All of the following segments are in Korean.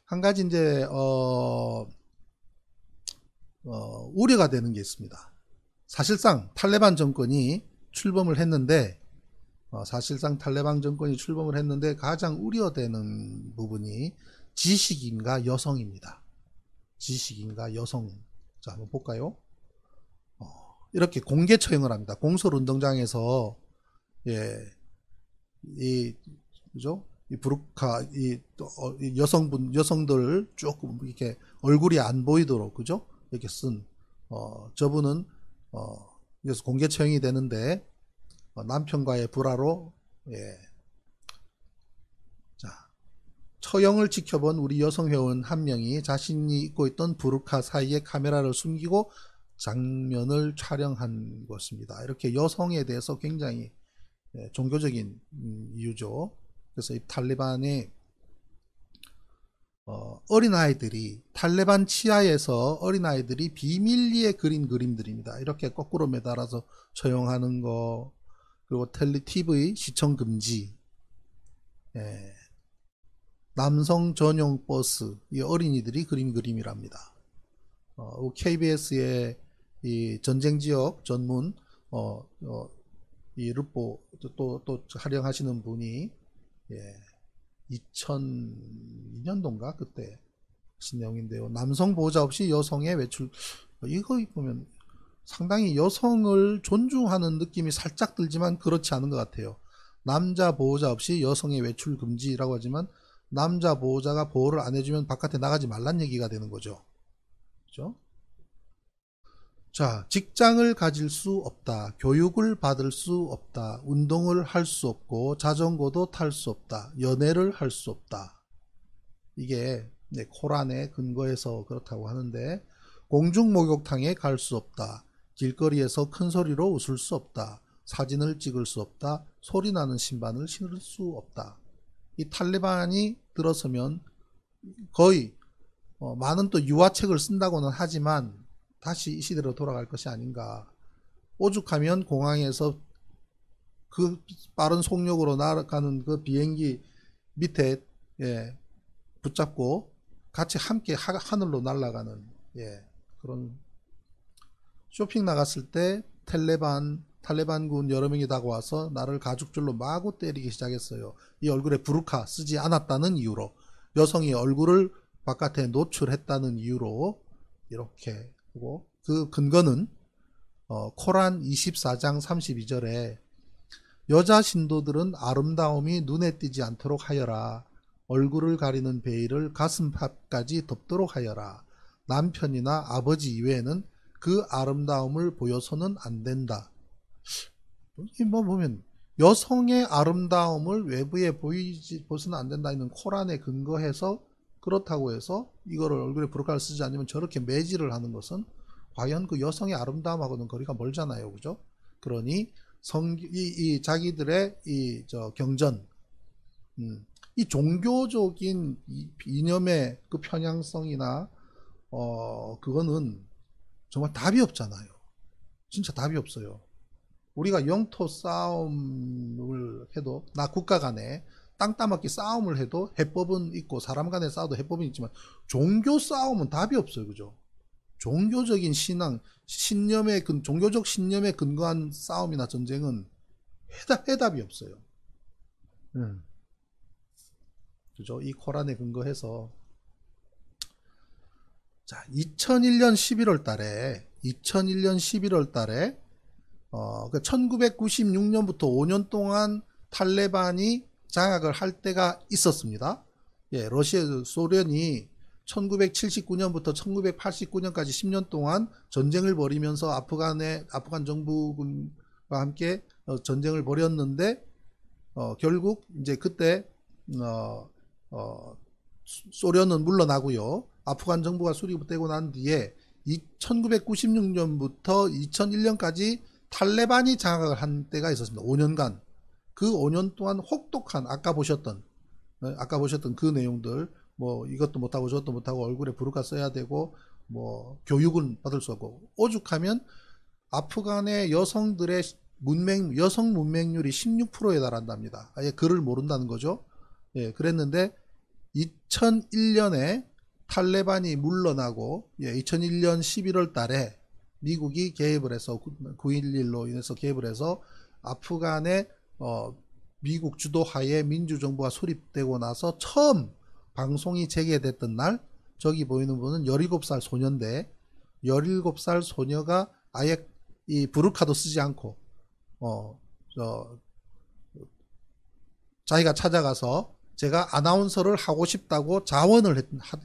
한 가지 이제 우려가 되는 게 있습니다. 사실상 탈레반 정권이 출범을 했는데 가장 우려되는 부분이 지식인과 여성입니다. 지식인과 여성. 자, 한번 볼까요? 이렇게 공개 처형을 합니다. 공설운동장에서 그죠? 이 부르카, 이 여성들 쭉 이렇게 얼굴이 안 보이도록, 그죠? 이렇게 쓴, 저분은, 그래서 공개 처형이 되는데, 남편과의 불화로, 자, 처형을 지켜본 우리 여성 회원 한 명이 자신이 입고 있던 부르카 사이에 카메라를 숨기고 장면을 촬영한 것입니다. 이렇게 여성에 대해서 굉장히 종교적인 이유죠. 그래서 이 탈레반의 어린아이들이 탈레반 치하에서 어린아이들이 비밀리에 그린 그림들입니다. 이렇게 거꾸로 매달아서 처형하는 거, 그리고 TV 시청 금지, 남성 전용 버스, 이 어린이들이 그린 그림이랍니다. KBS의 이 전쟁지역 전문 이 르포 또 촬영하시는 분이 2002년도인가 그때 하신 내용인데요. 남성 보호자 없이 여성의 외출, 이거 보면 상당히 여성을 존중하는 느낌이 살짝 들지만 그렇지 않은 것 같아요. 남자 보호자 없이 여성의 외출 금지라고 하지만 남자 보호자가 보호를 안 해주면 바깥에 나가지 말란 얘기가 되는 거죠. 그죠? 자, 직장을 가질 수 없다. 교육을 받을 수 없다. 운동을 할 수 없고 자전거도 탈 수 없다. 연애를 할 수 없다. 이게 코란에 근거해서 그렇다고 하는데, 공중 목욕탕에 갈 수 없다. 길거리에서 큰 소리로 웃을 수 없다. 사진을 찍을 수 없다. 소리 나는 신발을 신을 수 없다. 이 탈레반이 들어서면 거의 많은 또 유화책을 쓴다고는 하지만 다시 이 시대로 돌아갈 것이 아닌가. 오죽하면 공항에서 그 빠른 속력으로 날아가는 그 비행기 밑에 붙잡고 같이 함께 하늘로 날아가는 그런. 쇼핑 나갔을 때 탈레반군 여러 명이 다가와서 나를 가죽줄로 마구 때리기 시작했어요. 이 얼굴에 부르카 쓰지 않았다는 이유로, 여성이 얼굴을 바깥에 노출했다는 이유로 이렇게 하고, 그 근거는 코란 24장 32절에 여자 신도들은 아름다움이 눈에 띄지 않도록 하여라. 얼굴을 가리는 베일을 가슴팍까지 덮도록 하여라. 남편이나 아버지 이외에는 그 아름다움을 보여서는 안 된다. 뭐 보면 여성의 아름다움을 외부에 보여서는 안 된다는 코란에 근거해서 그렇다고 해서 이거를 얼굴에 부르카를 쓰지 않으면 저렇게 매질을 하는 것은 과연 그 여성의 아름다움하고는 거리가 멀잖아요. 그죠? 그러니 이 자기들의 경전, 이 종교적인 이념의 그 편향성이나 그거는 정말 답이 없잖아요. 진짜 답이 없어요. 우리가 영토 싸움을 해도, 나 국가 간에 땅 따먹기 싸움을 해도 해법은 있고, 사람 간에 싸워도 해법은 있지만 종교 싸움은 답이 없어요. 그죠? 종교적인 신앙, 종교적 신념에 근거한 싸움이나 전쟁은 해답이 없어요. 그죠? 이 코란에 근거해서. 자, 2001년 11월 달에 1996년부터 5년 동안 탈레반이 장악을 할 때가 있었습니다. 소련이 1979년부터 1989년까지 10년 동안 전쟁을 벌이면서 아프간 정부군과 함께 전쟁을 벌였는데, 결국 이제 그때 소련은 물러나고요. 아프간 정부가 수립되고 난 뒤에 1996년부터 2001년까지 탈레반이 장악을 한 때가 있었습니다. 5년간. 그 5년 동안 혹독한, 아까 보셨던 그 내용들, 뭐 이것도 못하고 저것도 못하고 얼굴에 부르카 써야 되고, 뭐 교육은 받을 수 없고, 오죽하면 아프간의 여성들의 여성 문맹률이 16%에 달한답니다. 아예 글을 모른다는 거죠. 그랬는데 2001년에 탈레반이 물러나고 2001년 11월 달에 미국이 개입을 해서 9.11로 인해서 개입을 해서 아프간에 미국 주도하에 민주정부가 수립되고 나서 처음 방송이 재개됐던 날, 저기 보이는 분은 17살 소녀인데 17살 소녀가 아예 이 부르카도 쓰지 않고 자기가 찾아가서 제가 아나운서를 하고 싶다고 자원을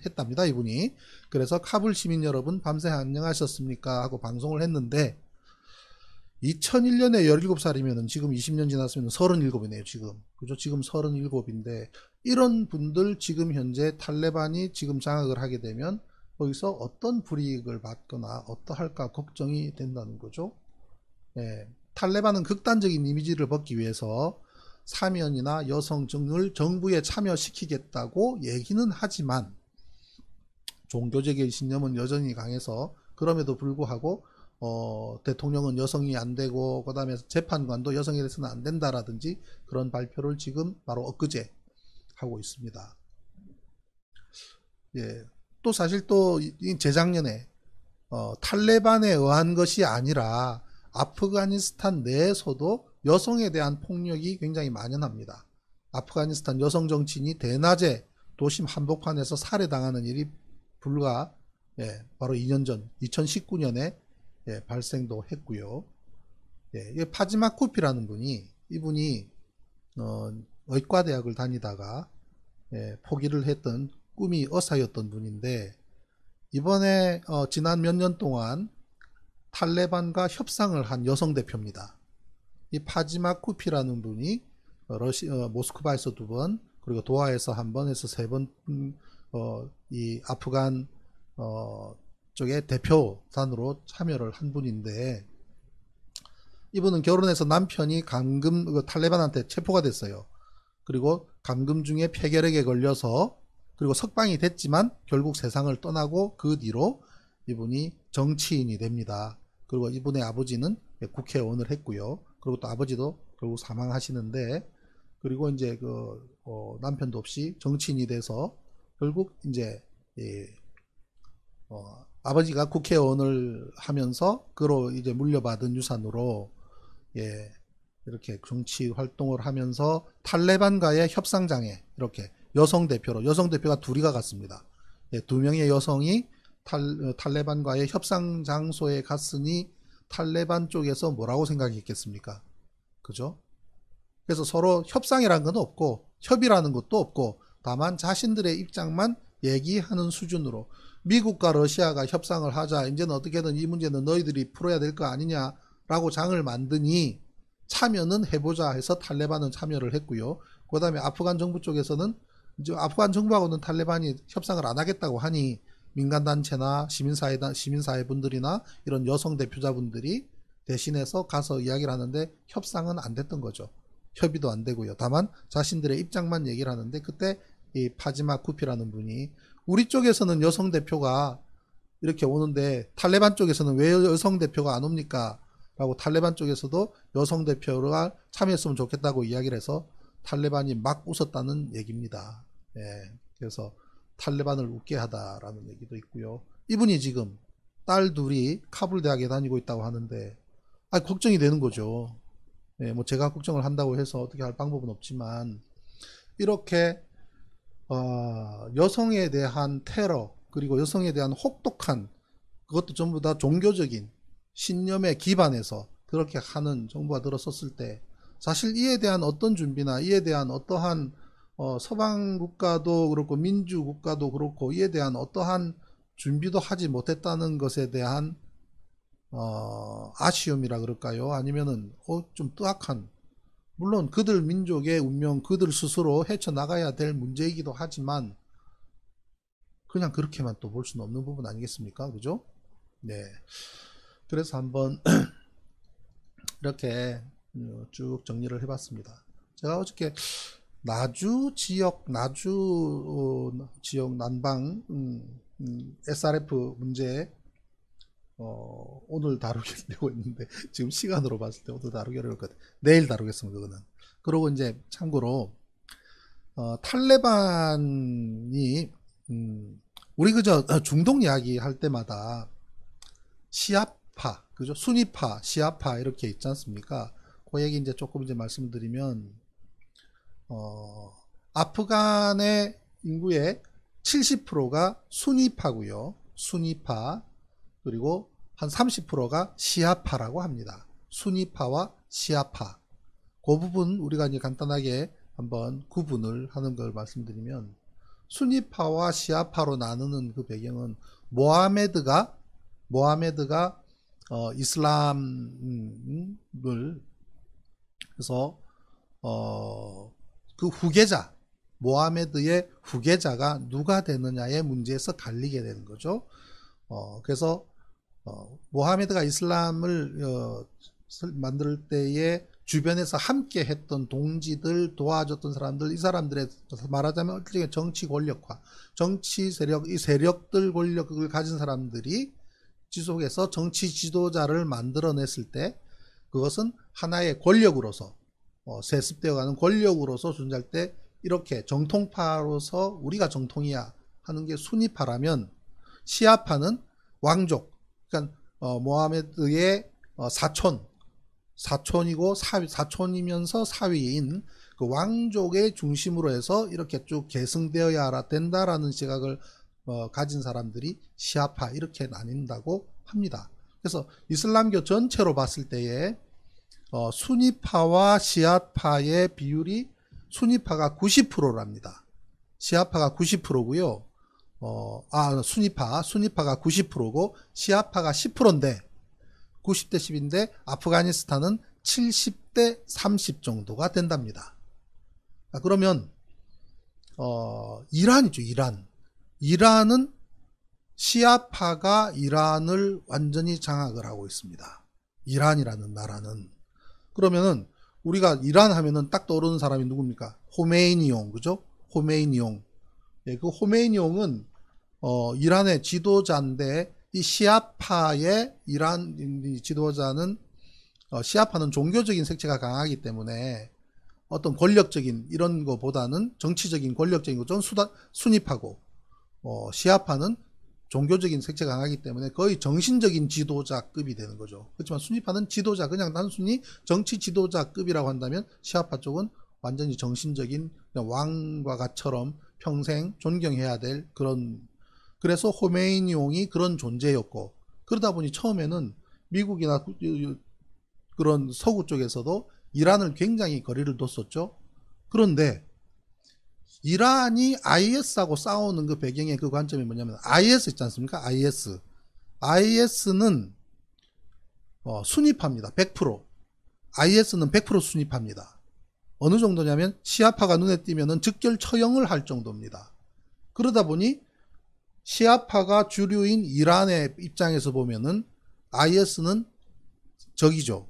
했답니다, 이분이. 그래서 카불 시민 여러분 밤새 안녕하셨습니까 하고 방송을 했는데 2001년에 17살이면 지금 20년 지났으면 37이네요, 지금. 그죠? 지금 37인데 이런 분들 지금 현재 탈레반이 지금 장악을 하게 되면 거기서 어떤 불이익을 받거나 어떠할까 걱정이 된다는 거죠. 예, 탈레반은 극단적인 이미지를 벗기 위해서 사면이나 여성을 정부에 참여시키겠다고 얘기는 하지만 종교적인 신념은 여전히 강해서 그럼에도 불구하고 대통령은 여성이 안 되고 그 다음에 재판관도 여성에 대해서는 안 된다라든지 그런 발표를 지금 바로 엊그제 하고 있습니다. 예, 또 사실 또 재작년에 탈레반에 의한 것이 아니라 아프가니스탄 내에서도 여성에 대한 폭력이 굉장히 만연합니다. 아프가니스탄 여성 정치인이 대낮에 도심 한복판에서 살해당하는 일이 불과 바로 2년 전 2019년에 발생도 했고요. 파지마 쿠피라는 분이 이분이 의과대학을 다니다가 포기를 했던 꿈이 의사였던 분인데 이번에 지난 몇 년 동안 탈레반과 협상을 한 여성 대표입니다. 이 파지마 쿠피라는 분이 모스크바에서 2번 그리고 도하에서 1번 해서 3번 이 아프간 쪽에 대표단으로 참여를 한 분인데 이분은 결혼해서 남편이 감금 탈레반한테 체포가 됐어요. 그리고 감금 중에 폐결핵에 걸려서 그리고 석방이 됐지만 결국 세상을 떠나고 그 뒤로 이분이 정치인이 됩니다. 그리고 이분의 아버지는 국회의원을 했고요. 그리고 또 아버지도 결국 사망하시는데 그리고 이제 남편도 없이 정치인이 돼서 결국 이제 아버지가 국회의원을 하면서 그로 이제 물려받은 유산으로 이렇게 정치 활동을 하면서 탈레반과의 협상장에 이렇게 여성 대표가 2이가 갔습니다. 2명의 여성이 탈레반과의 협상 장소에 갔으니 탈레반 쪽에서 뭐라고 생각했겠습니까? 그죠? 그래서 서로 협상이라는 건 없고 협의라는 것도 없고 다만 자신들의 입장만 얘기하는 수준으로 미국과 러시아가 협상을 하자 이제는 어떻게든 이 문제는 너희들이 풀어야 될 거 아니냐라고 장을 만드니 참여는 해보자 해서 탈레반은 참여를 했고요. 그 다음에 아프간 정부 쪽에서는 이제 아프간 정부하고는 탈레반이 협상을 안 하겠다고 하니 민간단체나 시민사회분들이나 이런 여성 대표자분들이 대신해서 가서 이야기를 하는데 협상은 안 됐던 거죠. 협의도 안 되고요. 다만 자신들의 입장만 얘기를 하는데 그때 이 파지마 쿠피라는 분이 우리 쪽에서는 여성 대표가 이렇게 오는데 탈레반 쪽에서는 왜 여성 대표가 안 옵니까? 라고 탈레반 쪽에서도 여성 대표가 참여했으면 좋겠다고 이야기를 해서 탈레반이 막 웃었다는 얘기입니다. 그래서 탈레반을 웃게 하다라는 얘기도 있고요. 이분이 지금 딸 둘이 카불 대학에 다니고 있다고 하는데 걱정이 되는 거죠. 뭐 제가 걱정을 한다고 해서 어떻게 할 방법은 없지만 이렇게 여성에 대한 테러 그리고 여성에 대한 혹독한 그것도 전부 다 종교적인 신념에 기반해서 그렇게 하는 정부가 들어섰을 때 사실 이에 대한 어떤 준비나 이에 대한 어떠한 서방 국가도 그렇고 민주 국가도 그렇고 이에 대한 어떠한 준비도 하지 못했다는 것에 대한 아쉬움이라 그럴까요? 아니면은 좀 뜨악한 물론 그들 민족의 운명 그들 스스로 헤쳐나가야 될 문제이기도 하지만 그냥 그렇게만 또 볼 수는 없는 부분 아니겠습니까? 그죠? 그래서 한번 이렇게 쭉 정리를 해봤습니다. 제가 어저께 나주 지역 난방 SRF 문제 오늘 다루려고 했는데 지금 시간으로 봤을 때 오늘 다루기로 했거든. 내일 다루겠습니다. 그거는. 그리고 이제 참고로 탈레반이 우리 그저 중동 이야기 할 때마다 시아파, 그죠? 수니파, 시아파 이렇게 있지 않습니까? 그 얘기 이제 조금 이제 말씀드리면 아프간의 인구의 70%가 수니파고요. 수니파. 그리고 한 30%가 시아파라고 합니다. 수니파와 시아파. 그 부분 우리가 이제 간단하게 한번 구분을 하는 걸 말씀드리면, 수니파와 시아파로 나누는 그 배경은 모하메드가 이슬람을, 그래서 그 후계자, 모하메드의 후계자가 누가 되느냐의 문제에서 갈리게 되는 거죠. 그래서 모하메드가 이슬람을 만들 때에 주변에서 함께 했던 동지들, 도와줬던 사람들, 이 사람들의 말하자면 일종의 정치 권력화, 정치 세력, 이 세력들 권력을 가진 사람들이 지속해서 정치 지도자를 만들어냈을 때, 그것은 하나의 권력으로서 세습되어가는 권력으로서 존재할 때, 이렇게 정통파로서 우리가 정통이야 하는 게 수니파라면, 시아파는 왕족, 그러니까 모하메드의 사촌이고 사촌이면서 사위인 그 왕족의 중심으로 해서 이렇게 쭉 계승되어야 된다라는 시각을 가진 사람들이 시아파, 이렇게 나뉜다고 합니다. 그래서 이슬람교 전체로 봤을 때에 수니파와 시아파의 비율이, 수니파가 90%랍니다. 시아파가 90%고요. 수니파가 90%고 시아파가 10%인데, 90대 10인데 아프가니스탄은 70대 30 정도가 된답니다. 그러면 이란이죠. 이란은 시아파가 이란을 완전히 장악을 하고 있습니다. 이란이라는 나라는. 그러면은 우리가 이란 하면은 딱 떠오르는 사람이 누굽니까? 호메이니용, 그죠? 호메이니용. 예, 그 호메이니용은 이란의 지도자인데, 이 시아파의 이란 지도자는 시아파는 종교적인 색채가 강하기 때문에 어떤 권력적인 이런 거보다는 정치적인 권력적인 것좀 순위파고, 시아파는 종교적인 색채가 강하기 때문에 거의 정신적인 지도자급이 되는 거죠. 그렇지만 순위파는 지도자, 그냥 단순히 정치 지도자급이라고 한다면, 시아파 쪽은 완전히 정신적인, 왕과 같처럼 평생 존경해야 될 그런, 그래서 호메이니용이 그런 존재였고, 그러다 보니 처음에는 미국이나 그런 서구 쪽에서도 이란을 굉장히 거리를 뒀었죠. 그런데 이란이 IS하고 싸우는 그 배경의 그 관점이 뭐냐면, IS 있지 않습니까? IS는 순위파입니다. 100%. IS는 100% 순위파입니다. 어느 정도냐면 시아파가 눈에 띄면은 즉결 처형을 할 정도입니다. 그러다 보니 시아파가 주류인 이란의 입장에서 보면은 IS는 적이죠.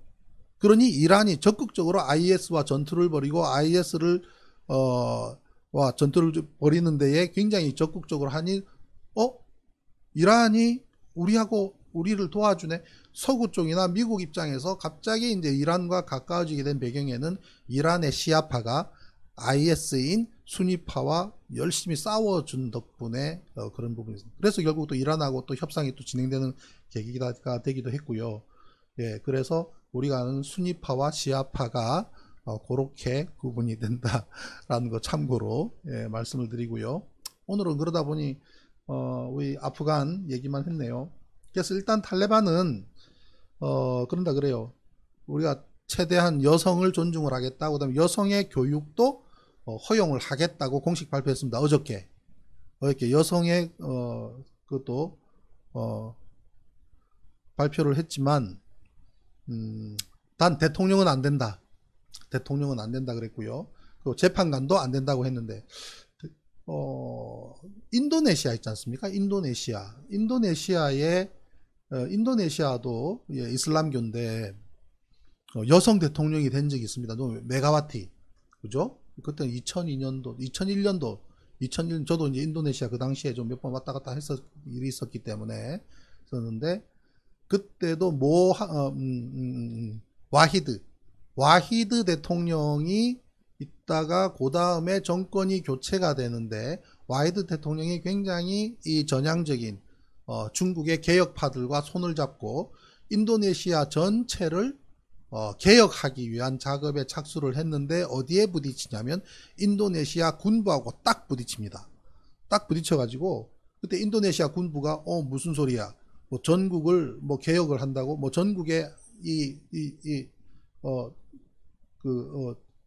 그러니 이란이 적극적으로 IS와 전투를 벌이고, IS를 전투를 벌이는 데에 굉장히 적극적으로 하니, 이란이 우리를 도와주네. 서구 쪽이나 미국 입장에서 갑자기 이제 이란과 가까워지게 된 배경에는 이란의 시아파가 IS인 순위파와 열심히 싸워준 덕분에 그런 부분이 있습니다. 그래서 결국 또 이란하고 또 협상이 또 진행되는 계기가 되기도 했고요. 예, 그래서 우리가 아는 순위파와 시아파가 그렇게 구분이 된다라는 거 참고로 말씀을 드리고요. 오늘은 그러다 보니 우리 아프간 얘기만 했네요. 그래서 일단 탈레반은 그런다 그래요. 우리가 최대한 여성을 존중을 하겠다고, 그다음에 여성의 교육도 허용을 하겠다고 공식 발표했습니다. 어저께 여성의 그것도 발표를 했지만, 단 대통령은 안 된다. 대통령은 안 된다 그랬고요. 그 재판관도 안 된다고 했는데, 인도네시아 있지 않습니까? 인도네시아도 이슬람교인데 여성 대통령이 된 적이 있습니다. 메가와티, 그죠? 그때 2002년도, 2001년도, 저도 이제 인도네시아 그 당시에 좀 몇 번 왔다 갔다 일이 있었기 때문에 있었는데, 그때도 와히드 대통령이 있다가 그 다음에 정권이 교체가 되는데 와히드 대통령이 굉장히 이 전향적인 중국의 개혁파들과 손을 잡고 인도네시아 전체를 개혁하기 위한 작업에 착수를 했는데 어디에 부딪히냐면 인도네시아 군부하고 딱 부딪힙니다. 딱 부딪혀가지고 그때 인도네시아 군부가 무슨 소리야? 뭐 전국을 뭐 개혁을 한다고 뭐 전국에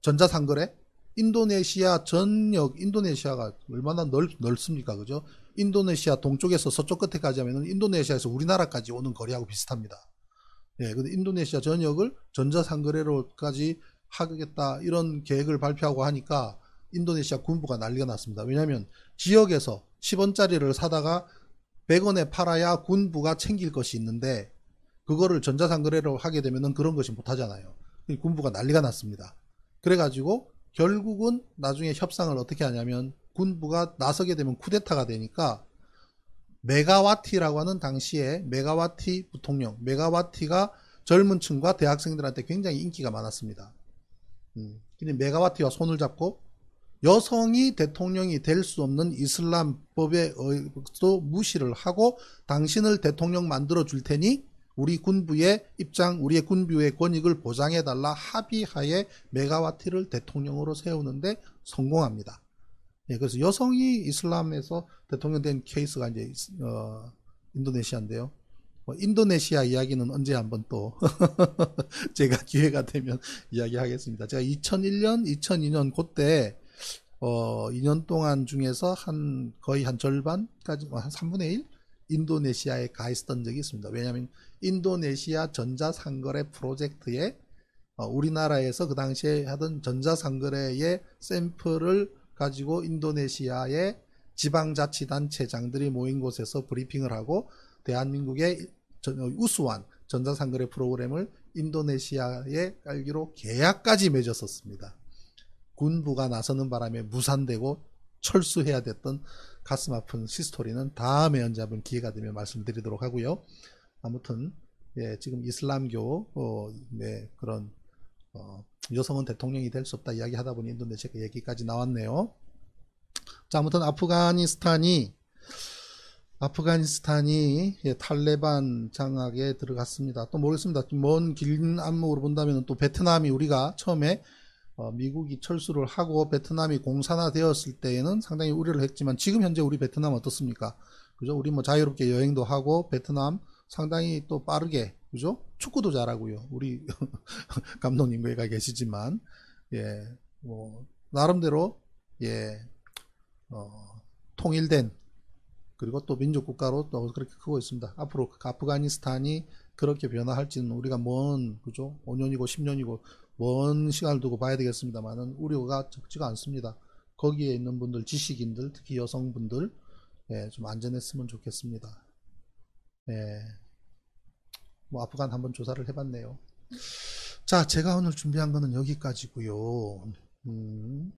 전자상거래 인도네시아 전역 인도네시아가 얼마나 넓습니까? 그죠? 인도네시아 동쪽에서 서쪽 끝에까지 하면 인도네시아에서 우리나라까지 오는 거리하고 비슷합니다. 예, 근데 인도네시아 전역을 전자상거래로까지 하겠다 이런 계획을 발표하고 하니까 인도네시아 군부가 난리가 났습니다. 왜냐하면 지역에서 10원짜리를 사다가 100원에 팔아야 군부가 챙길 것이 있는데 그거를 전자상거래로 하게 되면 그런 것이 못하잖아요. 군부가 난리가 났습니다. 그래가지고 결국은 나중에 협상을 어떻게 하냐면 군부가 나서게 되면 쿠데타가 되니까 메가와티라고 하는 당시에 메가와티 부통령, 메가와티가 젊은 층과 대학생들한테 굉장히 인기가 많았습니다. 근데 메가와티와 손을 잡고 여성이 대통령이 될 수 없는 이슬람법에 의해서 무시를 하고 당신을 대통령 만들어 줄 테니 우리 군부의 입장, 우리의 군부의 권익을 보장해달라 합의하에 메가와티를 대통령으로 세우는데 성공합니다. 예, 그래서 여성이 이슬람에서 대통령 된 케이스가 이제 인도네시아인데요. 인도네시아 이야기는 언제 한번 또 제가 기회가 되면 이야기하겠습니다. 제가 2001년, 2002년 그때 2년 동안 중에서 거의 한 절반까지 한 3분의 1 인도네시아에 가 있었던 적이 있습니다. 왜냐하면 인도네시아 전자상거래 프로젝트에 우리나라에서 그 당시에 하던 전자상거래의 샘플을 가지고 인도네시아의 지방자치단체장들이 모인 곳에서 브리핑을 하고 대한민국의 우수한 전자상거래 프로그램을 인도네시아에 깔기로 계약까지 맺었었습니다. 군부가 나서는 바람에 무산되고 철수해야 됐던 가슴 아픈 히스토리는 다음에 언제 한번 기회가 되면 말씀드리도록 하고요. 아무튼 예, 지금 이슬람교 그런 여성은 대통령이 될 수 없다 이야기 하다 보니 인도네시아 얘기까지 나왔네요. 자, 아무튼 아프가니스탄이 예, 탈레반 장악에 들어갔습니다. 또 모르겠습니다. 먼 긴 안목으로 본다면 또 베트남이 우리가 처음에 미국이 철수를 하고 베트남이 공산화되었을 때에는 상당히 우려를 했지만 지금 현재 우리 베트남 어떻습니까? 그죠? 우리 뭐 자유롭게 여행도 하고 베트남 상당히 또 빠르게 그죠? 축구도 잘하고요. 우리 감독님 거기가 계시지만 예, 뭐 나름대로 예, 통일된 그리고 또 민족국가로 또 그렇게 크고 있습니다. 앞으로 아프가니스탄이 그렇게 변화할지는 우리가 그죠? 5년이고 10년이고 먼 시간을 두고 봐야 되겠습니다만은 우려가 적지가 않습니다. 거기에 있는 분들, 지식인들, 특히 여성분들, 예, 좀 안전했으면 좋겠습니다. 예, 뭐 아프간 한번 조사를 해봤네요. 자, 제가 오늘 준비한 거는 여기까지고요.